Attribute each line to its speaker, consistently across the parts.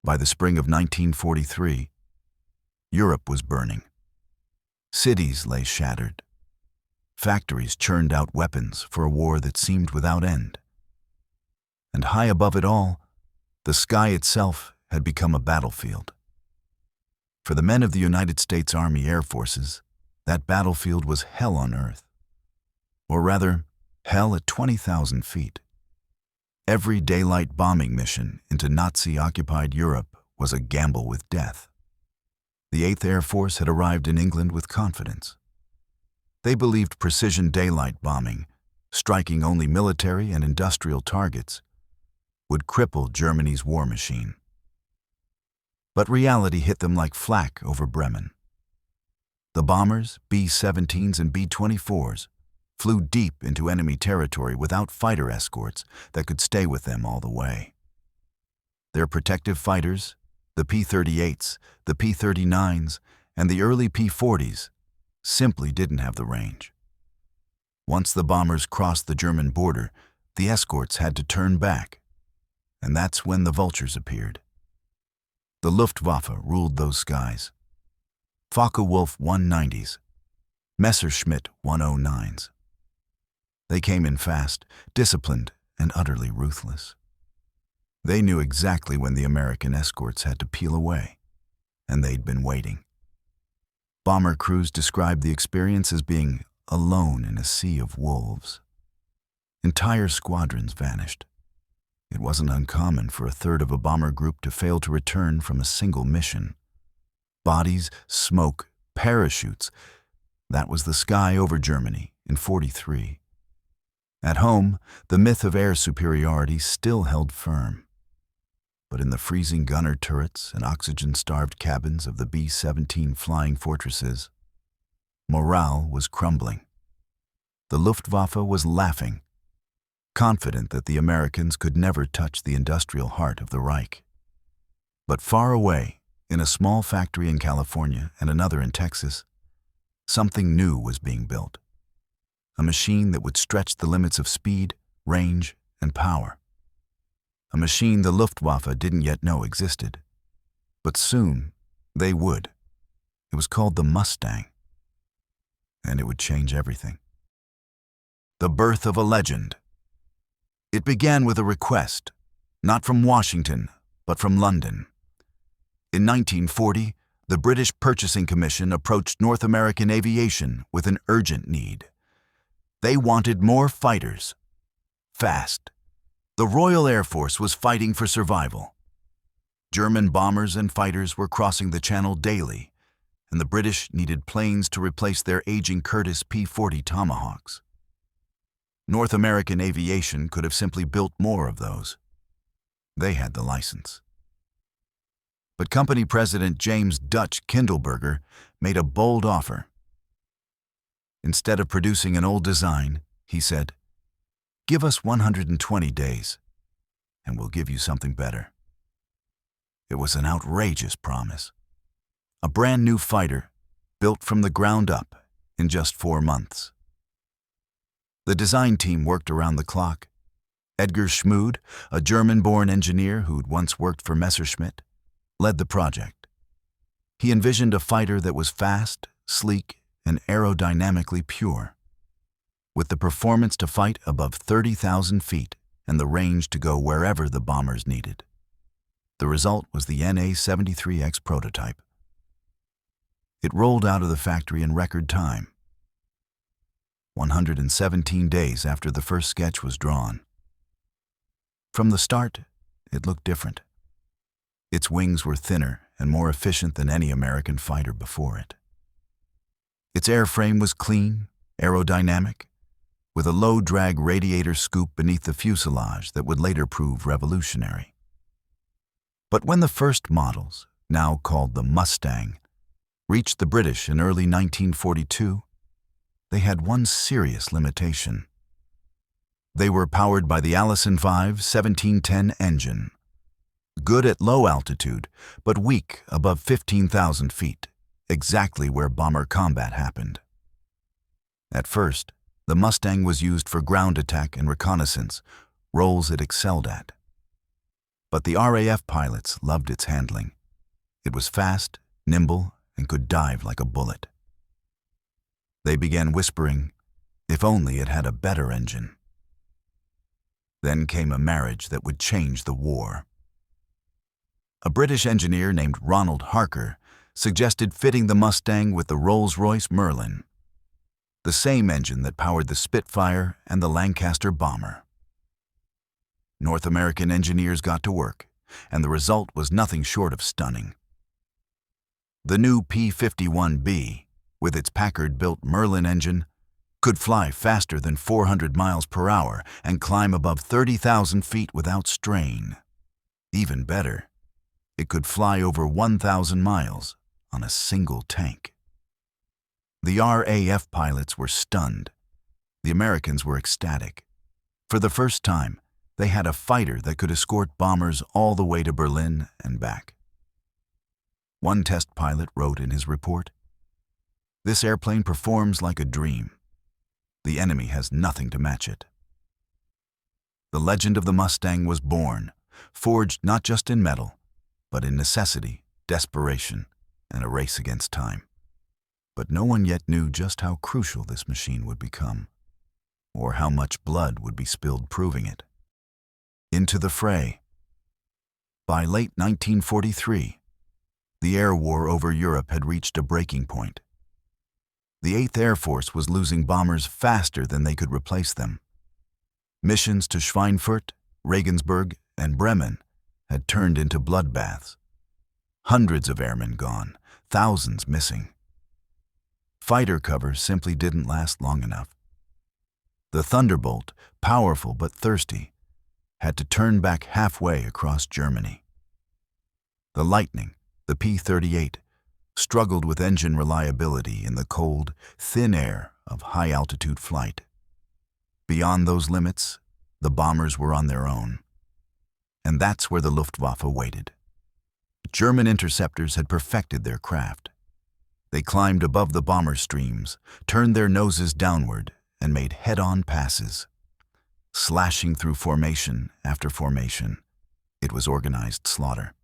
Speaker 1: By the spring of 1943, Europe was burning. Cities lay shattered. Factories churned out weapons for a war that seemed without end. And high above it all, the sky itself had become a battlefield. For the men of the United States Army Air Forces, that battlefield was hell on earth. Or rather, hell at 20,000 feet. Every daylight bombing mission into Nazi-occupied Europe was a gamble with death. The 8th Air Force had arrived in England with confidence. They believed precision daylight bombing, striking only military and industrial targets, would cripple Germany's war machine. But reality hit them like flak over Bremen. The bombers, B-17s and B-24s, flew deep into enemy territory without fighter escorts that could stay with them all the way. Their protective fighters, the P-38s, the P-39s, and the early P-40s, simply didn't have the range. Once the bombers crossed the German border, the escorts had to turn back, and that's when the vultures appeared. The Luftwaffe ruled those skies. Focke-Wulf 190s, Messerschmitt 109s. They came in fast, disciplined, and utterly ruthless. They knew exactly when the American escorts had to peel away, and they'd been waiting. Bomber crews described the experience as being alone in a sea of wolves. Entire squadrons vanished. It wasn't uncommon for a third of a bomber group to fail to return from a single mission. Bodies, smoke, parachutes. That was the sky over Germany in '43. At home, the myth of air superiority still held firm. But in the freezing gunner turrets and oxygen-starved cabins of the B-17 flying fortresses, morale was crumbling. The Luftwaffe was laughing, confident that the Americans could never touch the industrial heart of the Reich. But far away, in a small factory in California and another in Texas, something new was being built. A machine that would stretch the limits of speed, range, and power. A machine the Luftwaffe didn't yet know existed. But soon, they would. It was called the Mustang. And it would change everything. The birth of a legend. It began with a request, not from Washington, but from London. In 1940, the British Purchasing Commission approached North American aviation with an urgent need. They wanted more fighters. Fast. The Royal Air Force was fighting for survival. German bombers and fighters were crossing the Channel daily, and the British needed planes to replace their aging Curtiss P-40 Tomahawks. North American aviation could have simply built more of those. They had the license. But company president James Dutch Kindleberger made a bold offer. Instead of producing an old design, he said, "Give us 120 days, and we'll give you something better." It was an outrageous promise. A brand new fighter, built from the ground up in just 4 months. The design team worked around the clock. Edgar Schmude, a German-born engineer who'd once worked for Messerschmitt, led the project. He envisioned a fighter that was fast, sleek, and aerodynamically pure, with the performance to fight above 30,000 feet and the range to go wherever the bombers needed. The result was the NA-73X prototype. It rolled out of the factory in record time, 117 days after the first sketch was drawn. From the start, it looked different. Its wings were thinner and more efficient than any American fighter before it. Its airframe was clean, aerodynamic, with a low-drag radiator scoop beneath the fuselage that would later prove revolutionary. But when the first models, now called the Mustang, reached the British in early 1942, they had one serious limitation. They were powered by the Allison V 1710 engine, good at low altitude, but weak above 15,000 feet, exactly where bomber combat happened. At first, the Mustang was used for ground attack and reconnaissance, roles it excelled at. But the RAF pilots loved its handling. It was fast, nimble, and could dive like a bullet. They began whispering, if only it had a better engine. Then came a marriage that would change the war. A British engineer named Ronald Harker suggested fitting the Mustang with the Rolls-Royce Merlin, the same engine that powered the Spitfire and the Lancaster bomber. North American engineers got to work, and the result was nothing short of stunning. The new P-51B, with its Packard-built Merlin engine, could fly faster than 400 miles per hour and climb above 30,000 feet without strain. Even better, it could fly over 1,000 miles on a single tank. The RAF pilots were stunned. The Americans were ecstatic. For the first time, they had a fighter that could escort bombers all the way to Berlin and back. One test pilot wrote in his report, "This airplane performs like a dream. The enemy has nothing to match it." The legend of the Mustang was born, forged not just in metal, but in necessity, desperation, and a race against time. But no one yet knew just how crucial this machine would become, or how much blood would be spilled proving it. Into the fray. By late 1943, the air war over Europe had reached a breaking point. The 8th Air Force was losing bombers faster than they could replace them. Missions to Schweinfurt, Regensburg, and Bremen had turned into bloodbaths. Hundreds of airmen gone, thousands missing. Fighter cover simply didn't last long enough. The Thunderbolt, powerful but thirsty, had to turn back halfway across Germany. The Lightning, the P-38, struggled with engine reliability in the cold, thin air of high-altitude flight. Beyond those limits, the bombers were on their own. And that's where the Luftwaffe waited. German interceptors had perfected their craft. They climbed above the bomber streams, turned their noses downward, and made head-on passes. Slashing through formation after formation, it was organized slaughter.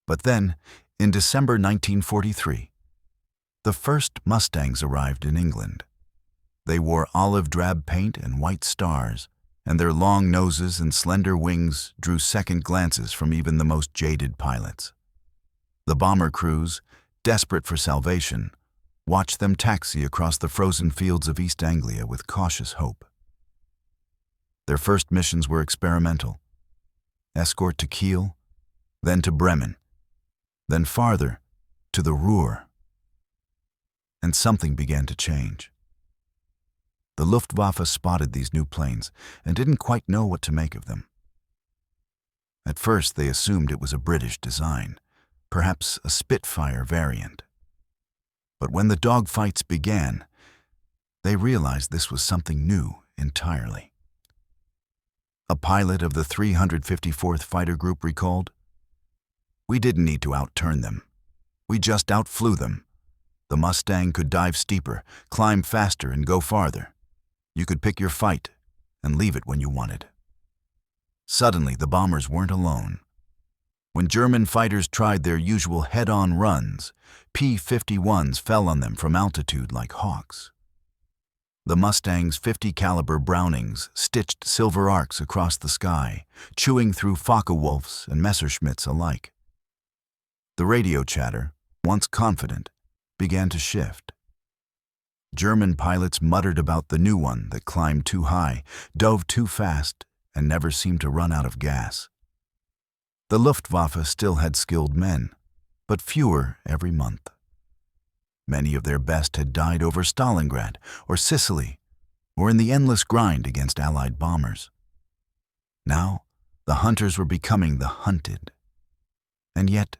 Speaker 1: But then, in December 1943, the first Mustangs arrived in England. They wore olive drab paint and white stars, and their long noses and slender wings drew second glances from even the most jaded pilots. The bomber crews, desperate for salvation, watched them taxi across the frozen fields of East Anglia with cautious hope. Their first missions were experimental. Escort to Kiel, then to Bremen, then farther to the Ruhr. And something began to change. The Luftwaffe spotted these new planes and didn't quite know what to make of them. At first, they assumed it was a British design, perhaps a Spitfire variant. But when the dogfights began, they realized this was something new entirely. A pilot of the 354th Fighter Group recalled, "We didn't need to outturn them. We just outflew them. The Mustang could dive steeper, climb faster, and go farther. You could pick your fight and leave it when you wanted." Suddenly, the bombers weren't alone. When German fighters tried their usual head-on runs, P-51s fell on them from altitude like hawks. The Mustang's 50 caliber Brownings stitched silver arcs across the sky, chewing through Focke-Wulfs and Messerschmitts alike. The radio chatter, once confident, began to shift. German pilots muttered about the new one that climbed too high, dove too fast, and never seemed to run out of gas. The Luftwaffe still had skilled men, but fewer every month. Many of their best had died over Stalingrad or Sicily, or in the endless grind against Allied bombers. Now, the hunters were becoming the hunted. And yet,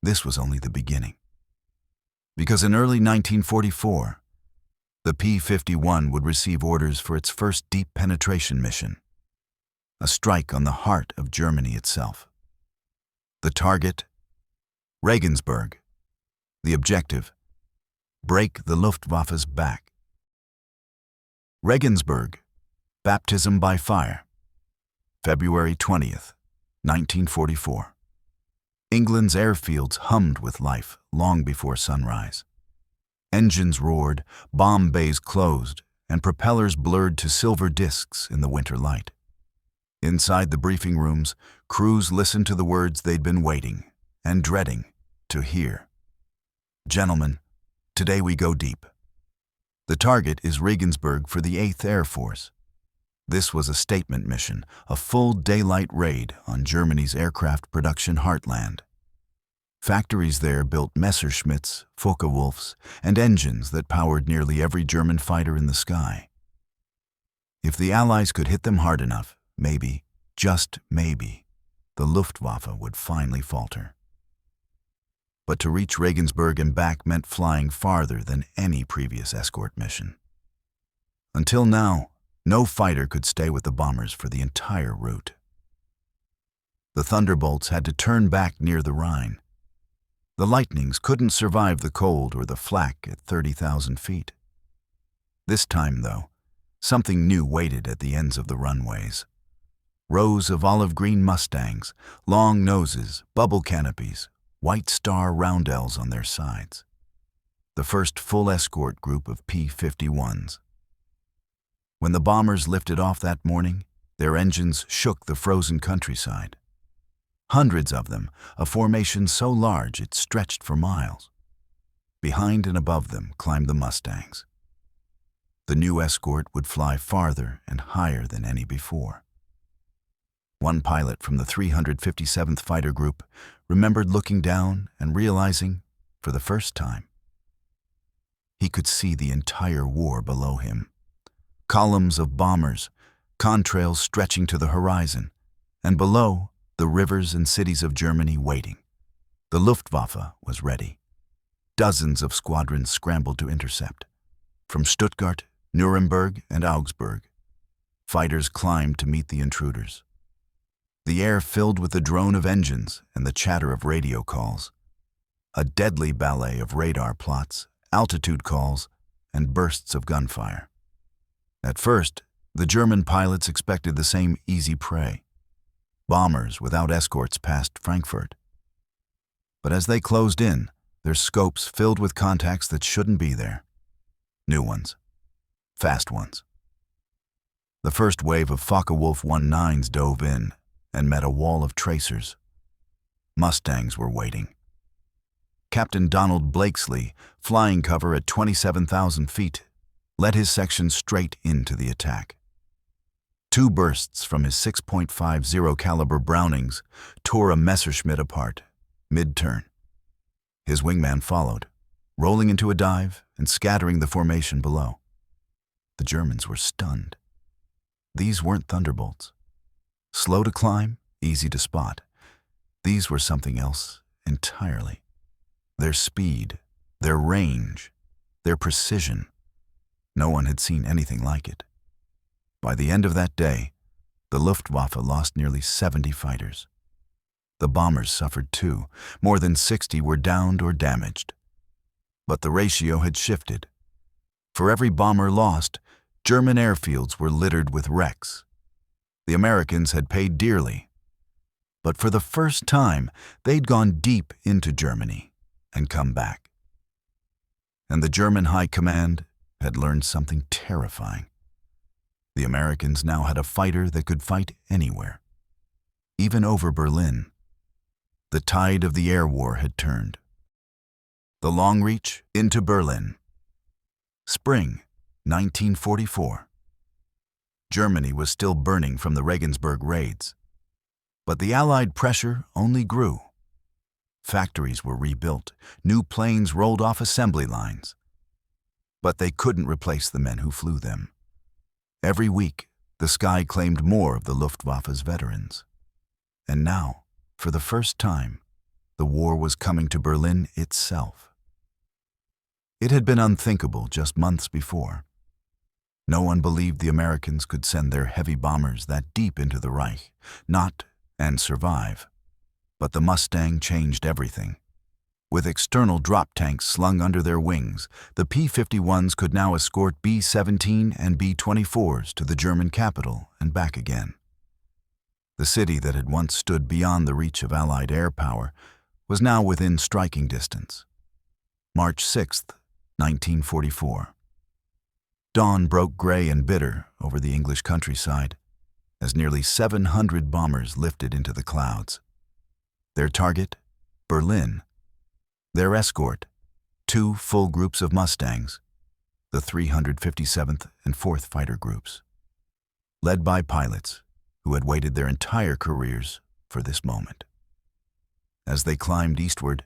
Speaker 1: this was only the beginning. Because in early 1944, the P-51 would receive orders for its first deep penetration mission, a strike on the heart of Germany itself. The target, Regensburg. The objective, break the Luftwaffe's back. Regensburg, baptism by fire, February 20th, 1944. England's airfields hummed with life long before sunrise. Engines roared, bomb bays closed, and propellers blurred to silver discs in the winter light. Inside the briefing rooms, crews listened to the words they'd been waiting and dreading to hear. Gentlemen, today we go deep. The target is Regensburg for the 8th Air Force. This was a statement mission, a full daylight raid on Germany's aircraft production heartland. Factories there built Messerschmitts, Focke-Wulfs, and engines that powered nearly every German fighter in the sky. If the Allies could hit them hard enough, maybe, just maybe, the Luftwaffe would finally falter. But to reach Regensburg and back meant flying farther than any previous escort mission. Until now, no fighter could stay with the bombers for the entire route. The Thunderbolts had to turn back near the Rhine. The Lightnings couldn't survive the cold or the flak at 30,000 feet. This time, though, something new waited at the ends of the runways. Rows of olive-green Mustangs, long noses, bubble canopies, white star roundels on their sides. The first full escort group of P-51s. When the bombers lifted off that morning, their engines shook the frozen countryside. Hundreds of them, a formation so large it stretched for miles. Behind and above them climbed the Mustangs. The new escort would fly farther and higher than any before. One pilot from the 357th Fighter Group remembered looking down and realizing, for the first time, he could see the entire war below him. Columns of bombers, contrails stretching to the horizon, and below, the rivers and cities of Germany waiting. The Luftwaffe was ready. Dozens of squadrons scrambled to intercept. From Stuttgart, Nuremberg, and Augsburg, fighters climbed to meet the intruders. The air filled with the drone of engines and the chatter of radio calls. A deadly ballet of radar plots, altitude calls, and bursts of gunfire. At first, the German pilots expected the same easy prey. Bombers without escorts past Frankfurt. But as they closed in, their scopes filled with contacts that shouldn't be there. New ones. Fast ones. The first wave of Focke-Wulf 19s dove in and met a wall of tracers. Mustangs were waiting. Captain Donald Blakesley, flying cover at 27,000 feet, led his section straight into the attack. Two bursts from his 6.50 caliber Brownings tore a Messerschmitt apart, mid-turn. His wingman followed, rolling into a dive and scattering the formation below. The Germans were stunned. These weren't Thunderbolts. Slow to climb, easy to spot. These were something else entirely. Their speed, their range, their precision. No one had seen anything like it. By the end of that day, the Luftwaffe lost nearly 70 fighters. The bombers suffered too. More than 60 were downed or damaged. But the ratio had shifted. For every bomber lost, German airfields were littered with wrecks. The Americans had paid dearly. But for the first time, they'd gone deep into Germany and come back. And the German High Command had learned something terrifying. The Americans now had a fighter that could fight anywhere, even over Berlin. The tide of the air war had turned. The long reach into Berlin. Spring 1944. Germany was still burning from the Regensburg raids, but the Allied pressure only grew. Factories were rebuilt, new planes rolled off assembly lines, but they couldn't replace the men who flew them. Every week, the sky claimed more of the Luftwaffe's veterans. And now, for the first time, the war was coming to Berlin itself. It had been unthinkable just months before. No one believed the Americans could send their heavy bombers that deep into the Reich, not and survive. But the Mustang changed everything. With external drop tanks slung under their wings, the P-51s could now escort B-17 and B-24s to the German capital and back again. The city that had once stood beyond the reach of Allied air power was now within striking distance. March 6, 1944. Dawn broke gray and bitter over the English countryside as nearly 700 bombers lifted into the clouds. Their target, Berlin. Their escort, 2 full groups of Mustangs, the 357th and 4th Fighter Groups, led by pilots who had waited their entire careers for this moment. As they climbed eastward,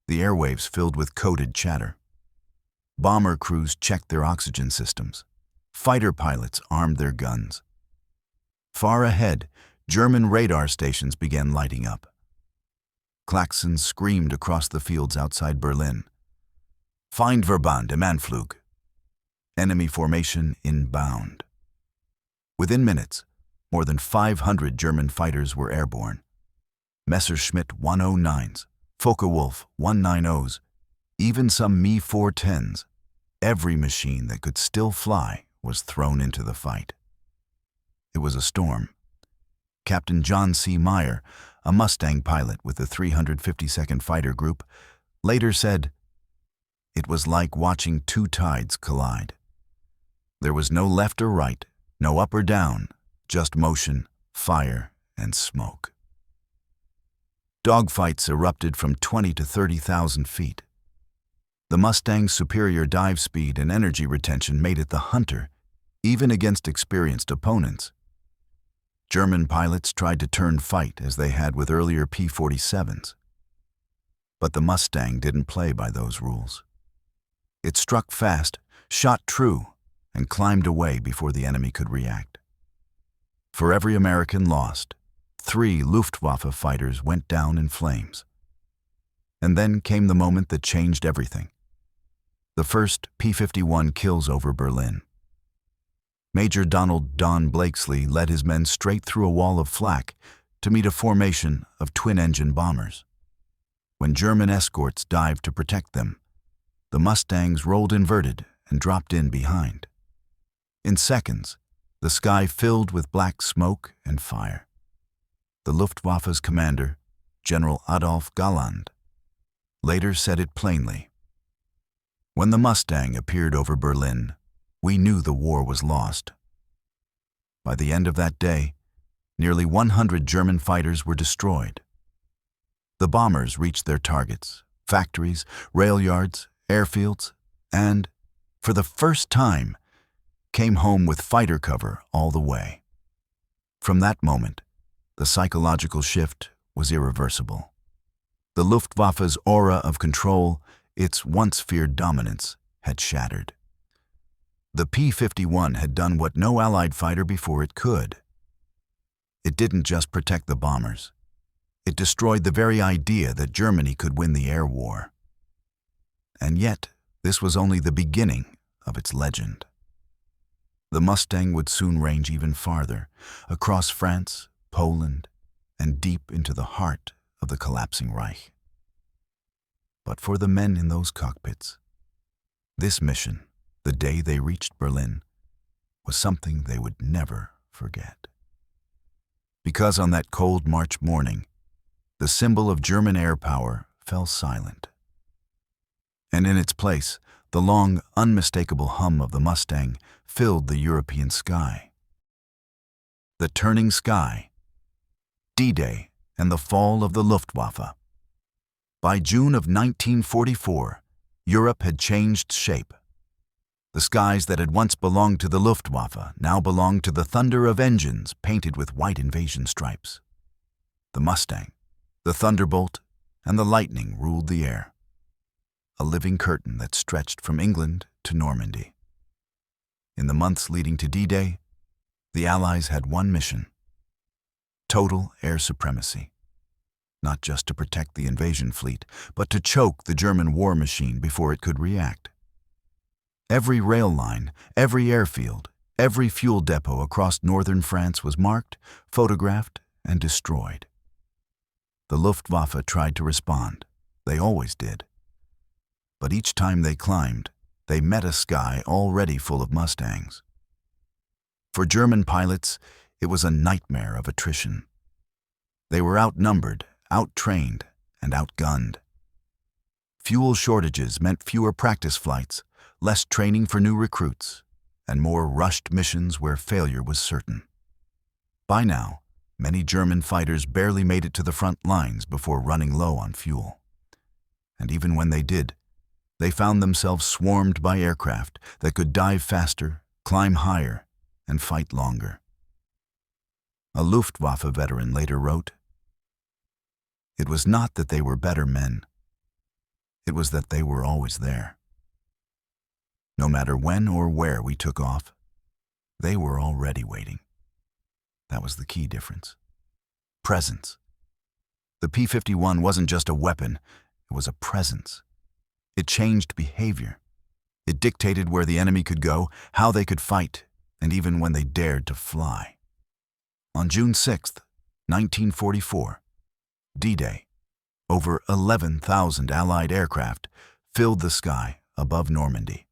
Speaker 1: the airwaves filled with coded chatter. Bomber crews checked their oxygen systems. Fighter pilots armed their guns. Far ahead, German radar stations began lighting up. Klaxons screamed across the fields outside Berlin. Feindverband im Anflug. Enemy formation inbound. Within minutes, more than 500 German fighters were airborne. Messerschmitt 109s, Focke-Wulf 190s, even some Me-410s. Every machine that could still fly was thrown into the fight. It was a storm. Captain John C. Meyer, a Mustang pilot with the 352nd Fighter Group, later said, "It was like watching 2 tides collide. There was no left or right, no up or down, just motion, fire, and smoke." Dogfights erupted from 20 to 30,000 feet. The Mustang's superior dive speed and energy retention made it the hunter, even against experienced opponents. German pilots tried to turn fight as they had with earlier P-47s. But the Mustang didn't play by those rules. It struck fast, shot true, and climbed away before the enemy could react. For every American lost, 3 Luftwaffe fighters went down in flames. And then came the moment that changed everything. The first P-51 kills over Berlin. Major Donald "Don" Blakesley led his men straight through a wall of flak to meet a formation of twin-engine bombers. When German escorts dived to protect them, the Mustangs rolled inverted and dropped in behind. In seconds, the sky filled with black smoke and fire. The Luftwaffe's commander, General Adolf Galland, later said it plainly. "When the Mustang appeared over Berlin, we knew the war was lost." By the end of that day, nearly 100 German fighters were destroyed. The bombers reached their targets, factories, rail yards, airfields, and, for the first time, came home with fighter cover all the way. From that moment, the psychological shift was irreversible. The Luftwaffe's aura of control, its once feared dominance, had shattered. The P-51 had done what no Allied fighter before it could. It didn't just protect the bombers. It destroyed the very idea that Germany could win the air war. And yet, this was only the beginning of its legend. The Mustang would soon range even farther, across France, Poland, and deep into the heart of the collapsing Reich. But for the men in those cockpits, this mission, the day they reached Berlin, was something they would never forget. Because on that cold March morning, the symbol of German air power fell silent. And in its place, the long, unmistakable hum of the Mustang filled the European sky. The turning sky, D-Day, and the fall of the Luftwaffe. By June of 1944, Europe had changed shape. The skies that had once belonged to the Luftwaffe now belonged to the thunder of engines painted with white invasion stripes. The Mustang, the Thunderbolt, and the Lightning ruled the air. A living curtain that stretched from England to Normandy. In the months leading to D-Day, the Allies had one mission: total air supremacy. Not just to protect the invasion fleet, but to choke the German war machine before it could react. Every rail line, every airfield, every fuel depot across northern France was marked, photographed, and destroyed. The Luftwaffe tried to respond. They always did. But each time they climbed, they met a sky already full of Mustangs. For German pilots, it was a nightmare of attrition. They were outnumbered, outtrained, and outgunned. Fuel shortages meant fewer practice flights, less training for new recruits, and more rushed missions where failure was certain. By now, many German fighters barely made it to the front lines before running low on fuel. And even when they did, they found themselves swarmed by aircraft that could dive faster, climb higher, and fight longer. A Luftwaffe veteran later wrote, "It was not that they were better men. It was that they were always there. No matter when or where we took off, they were already waiting." That was the key difference. Presence. The P-51 wasn't just a weapon, it was a presence. It changed behavior. It dictated where the enemy could go, how they could fight, and even when they dared to fly. On June 6, 1944, D-Day, over 11,000 Allied aircraft filled the sky above Normandy.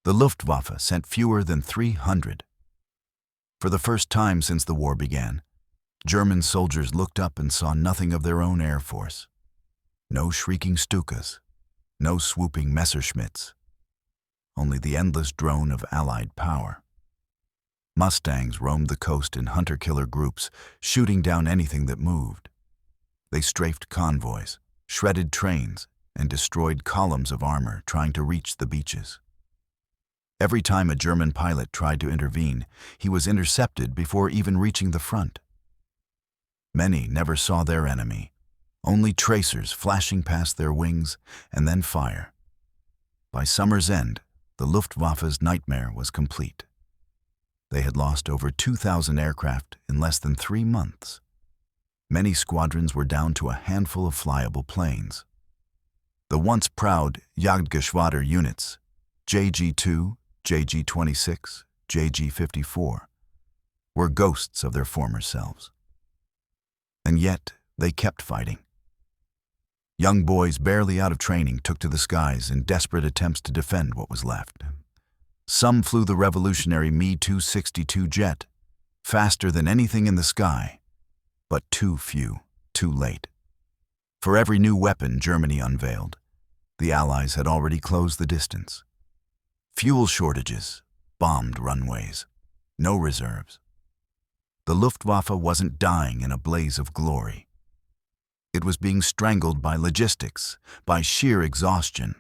Speaker 1: The Luftwaffe sent fewer than 300. For the first time since the war began, German soldiers looked up and saw nothing of their own air force. No shrieking Stukas, no swooping Messerschmitts, only the endless drone of Allied power. Mustangs roamed the coast in hunter-killer groups, shooting down anything that moved. They strafed convoys, shredded trains, and destroyed columns of armor trying to reach the beaches. Every time a German pilot tried to intervene, he was intercepted before even reaching the front. Many never saw their enemy, only tracers flashing past their wings and then fire. By summer's end, the Luftwaffe's nightmare was complete. They had lost over 2,000 aircraft in less than 3 months. Many squadrons were down to a handful of flyable planes. The once proud Jagdgeschwader units, JG-2, JG-26, JG-54, were ghosts of their former selves. And yet, they kept fighting. Young boys barely out of training took to the skies in desperate attempts to defend what was left. Some flew the revolutionary Me-262 jet, faster than anything in the sky, but too few, too late. For every new weapon Germany unveiled, the Allies had already closed the distance. Fuel shortages, bombed runways, no reserves. The Luftwaffe wasn't dying in a blaze of glory. It was being strangled by logistics, by sheer exhaustion.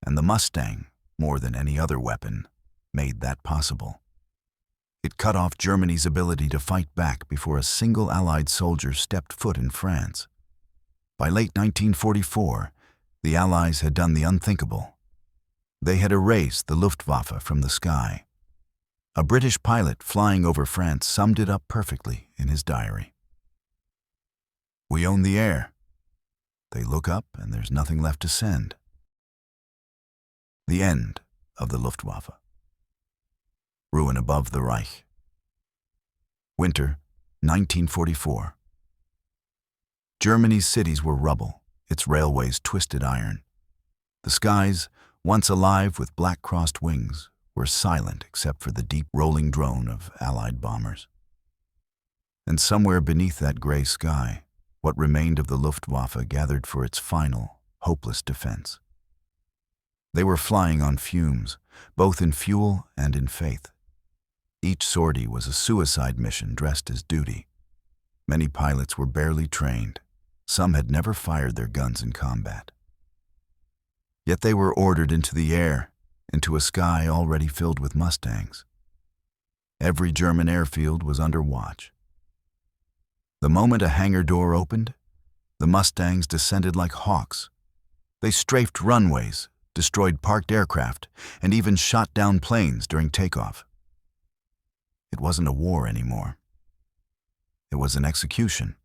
Speaker 1: And the Mustang, more than any other weapon, made that possible. It cut off Germany's ability to fight back before a single Allied soldier stepped foot in France. By late 1944, the Allies had done the unthinkable. They had erased the Luftwaffe from the sky. A British pilot flying over France summed it up perfectly in his diary. "We own the air. They look up and there's nothing left to send." The end of the Luftwaffe. Ruin above the Reich. Winter, 1944. Germany's cities were rubble, its railways twisted iron. The skies, once alive with black-crossed wings, were silent except for the deep rolling drone of Allied bombers. And somewhere beneath that gray sky, what remained of the Luftwaffe gathered for its final, hopeless defense. They were flying on fumes, both in fuel and in faith. Each sortie was a suicide mission dressed as duty. Many pilots were barely trained. Some had never fired their guns in combat. Yet they were ordered into the air, into a sky already filled with Mustangs. Every German airfield was under watch. The moment a hangar door opened, the Mustangs descended like hawks. They strafed runways, destroyed parked aircraft, and even shot down planes during takeoff. It wasn't a war anymore. It was an execution.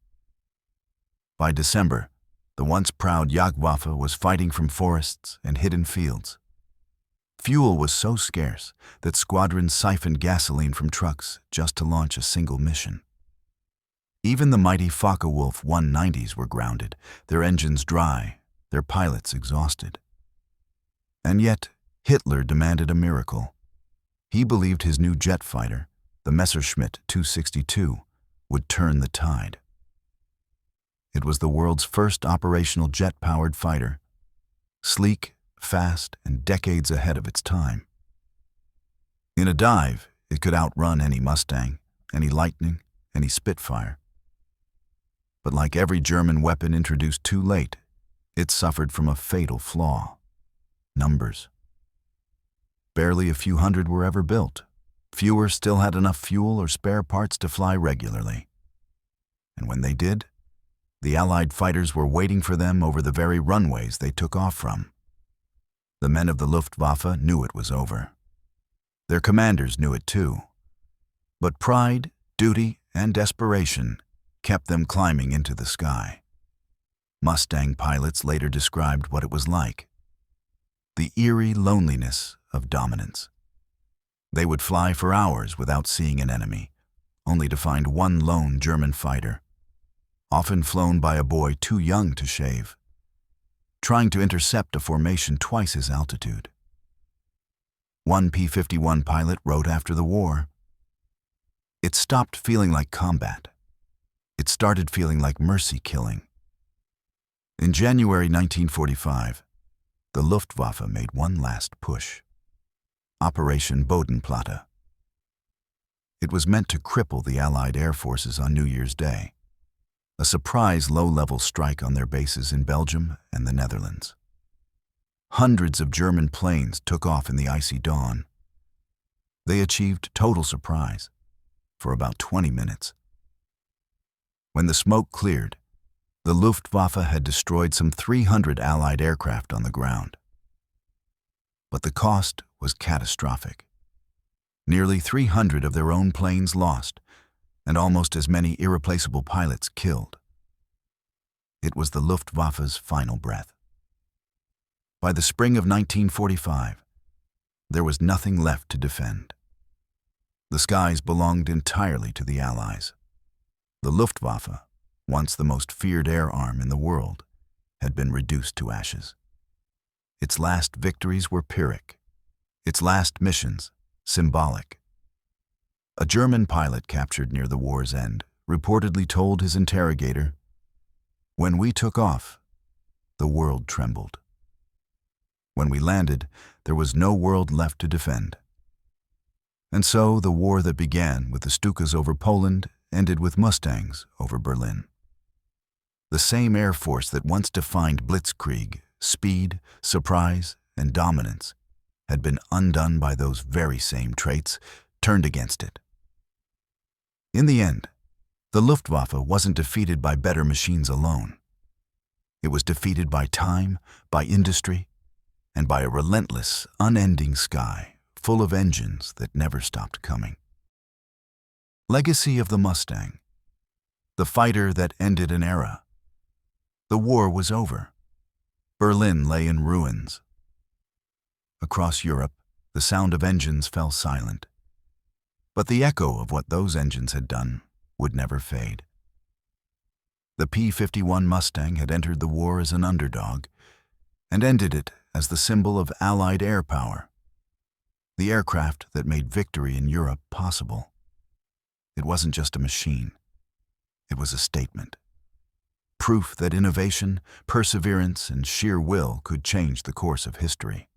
Speaker 1: By December, the once proud Jagdwaffe was fighting from forests and hidden fields. Fuel was so scarce that squadrons siphoned gasoline from trucks just to launch a single mission. Even the mighty Focke-Wulf 190s were grounded, their engines dry, their pilots exhausted. And yet, Hitler demanded a miracle. He believed his new jet fighter, the Messerschmitt 262, would turn the tide. It was the world's first operational jet-powered fighter, sleek, fast, and decades ahead of its time. In a dive, it could outrun any Mustang, any Lightning, any Spitfire. But like every German weapon introduced too late, it suffered from a fatal flaw: numbers. Barely a few hundred were ever built. Fewer still had enough fuel or spare parts to fly regularly. And when they did, the Allied fighters were waiting for them over the very runways they took off from. The men of the Luftwaffe knew it was over. Their commanders knew it too. But pride, duty, and desperation kept them climbing into the sky. Mustang pilots later described what it was like: the eerie loneliness of dominance. They would fly for hours without seeing an enemy, only to find one lone German fighter, often flown by a boy too young to shave, trying to intercept a formation twice his altitude. One P-51 pilot wrote after the war, "It stopped feeling like combat. It started feeling like mercy killing." In January 1945, the Luftwaffe made one last push: Operation Bodenplatte. It was meant to cripple the Allied air forces on New Year's Day, a surprise low-level strike on their bases in Belgium and the Netherlands. Hundreds of German planes took off in the icy dawn. They achieved total surprise for about 20 minutes. When the smoke cleared, the Luftwaffe had destroyed some 300 Allied aircraft on the ground. But the cost was catastrophic. Nearly 300 of their own planes lost, and almost as many irreplaceable pilots killed. It was the Luftwaffe's final breath. By the spring of 1945, there was nothing left to defend. The skies belonged entirely to the Allies. The Luftwaffe, once the most feared air arm in the world, had been reduced to ashes. Its last victories were Pyrrhic, its last missions symbolic. A German pilot captured near the war's end reportedly told his interrogator, "When we took off, the world trembled. When we landed, there was no world left to defend." And so the war that began with the Stukas over Poland ended with Mustangs over Berlin. The same air force that once defined blitzkrieg, speed, surprise, and dominance had been undone by those very same traits, turned against it. In the end, the Luftwaffe wasn't defeated by better machines alone. It was defeated by time, by industry, and by a relentless, unending sky full of engines that never stopped coming. Legacy of the Mustang, the fighter that ended an era. The war was over. Berlin lay in ruins. Across Europe, the sound of engines fell silent. But the echo of what those engines had done would never fade. The P-51 Mustang had entered the war as an underdog and ended it as the symbol of Allied air power, the aircraft that made victory in Europe possible. It wasn't just a machine. It was a statement. Proof that innovation, perseverance, and sheer will could change the course of history.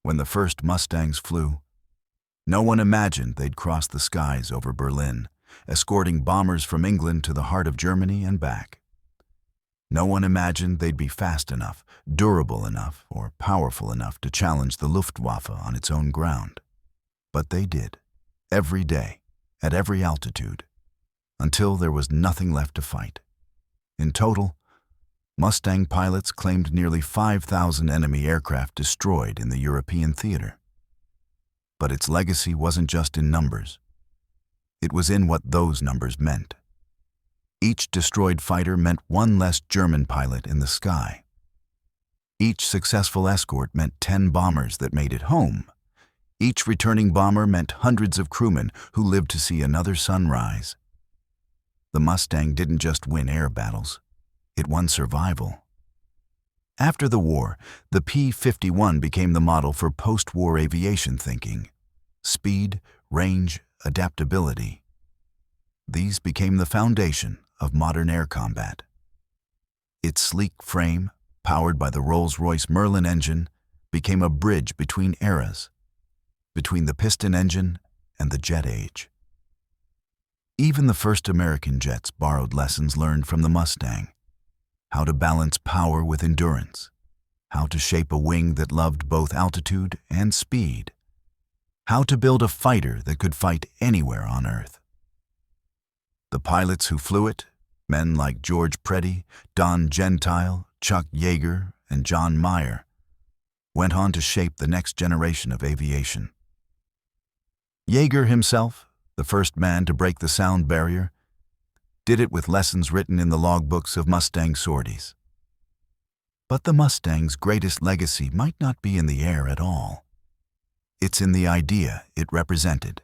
Speaker 1: When the first Mustangs flew, no one imagined they'd cross the skies over Berlin, escorting bombers from England to the heart of Germany and back. No one imagined they'd be fast enough, durable enough, or powerful enough to challenge the Luftwaffe on its own ground. But they did, every day, at every altitude, until there was nothing left to fight. In total, Mustang pilots claimed nearly 5,000 enemy aircraft destroyed in the European theater. But its legacy wasn't just in numbers. It was in what those numbers meant. Each destroyed fighter meant one less German pilot in the sky. Each successful escort meant 10 bombers that made it home. Each returning bomber meant hundreds of crewmen who lived to see another sunrise. The Mustang didn't just win air battles, it won survival. After the war, the P-51 became the model for post-war aviation thinking: speed, range, adaptability. these became the foundation of modern air combat. Its sleek frame, powered by the Rolls-Royce Merlin engine, became a bridge between eras, between the piston engine and the jet age. Even the first American jets borrowed lessons learned from the Mustang: how to balance power with endurance, how to shape a wing that loved both altitude and speed, how to build a fighter that could fight anywhere on Earth. The pilots who flew it, men like George Preddy, Don Gentile, Chuck Yeager, and John Mayer, went on to shape the next generation of aviation. Yeager himself, the first man to break the sound barrier, did it with lessons written in the logbooks of Mustang sorties. But the Mustang's greatest legacy might not be in the air at all. It's in the idea it represented: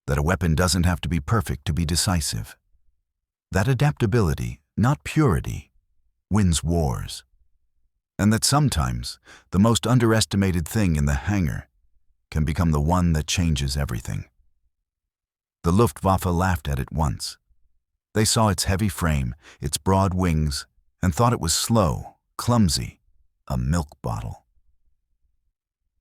Speaker 1: that a weapon doesn't have to be perfect to be decisive. That adaptability, not purity, wins wars. And that sometimes the most underestimated thing in the hangar can become the one that changes everything. The Luftwaffe laughed at it once. They saw its heavy frame, its broad wings, and thought it was slow, clumsy, a milk bottle.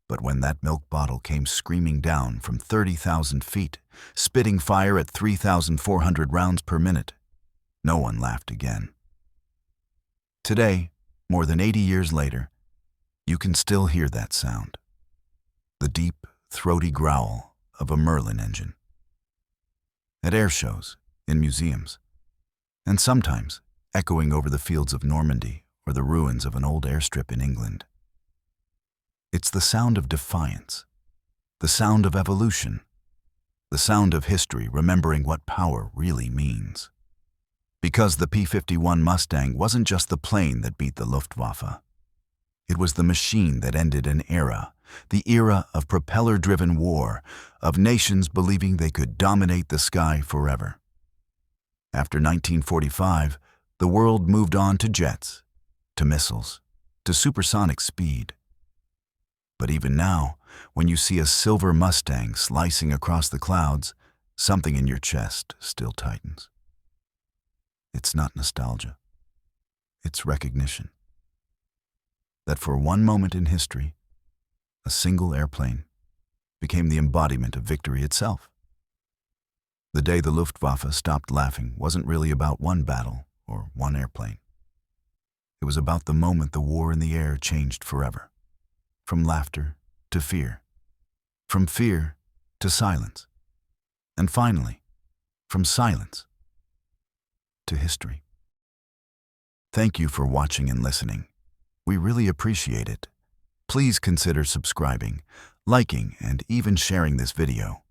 Speaker 1: But when that milk bottle came screaming down from 30,000 feet, spitting fire at 3,400 rounds per minute, no one laughed again. Today, more than 80 years later, you can still hear that sound: the deep, throaty growl of a Merlin engine. At air shows, in museums, and sometimes echoing over the fields of Normandy or the ruins of an old airstrip in England. It's the sound of defiance, the sound of evolution, the sound of history remembering what power really means. Because the P-51 Mustang wasn't just the plane that beat the Luftwaffe. It was the machine that ended an era, the era of propeller-driven war, of nations believing they could dominate the sky forever. After 1945, the world moved on to jets, to missiles, to supersonic speed. But even now, when you see a silver Mustang slicing across the clouds, something in your chest still tightens. It's not nostalgia. It's recognition. That for one moment in history, a single airplane became the embodiment of victory itself. The day the Luftwaffe stopped laughing wasn't really about one battle or one airplane. It was about the moment the war in the air changed forever. From laughter to fear. From fear to silence. And finally, from silence to history. Thank you for watching and listening. We really appreciate it. Please consider subscribing, liking, and even sharing this video.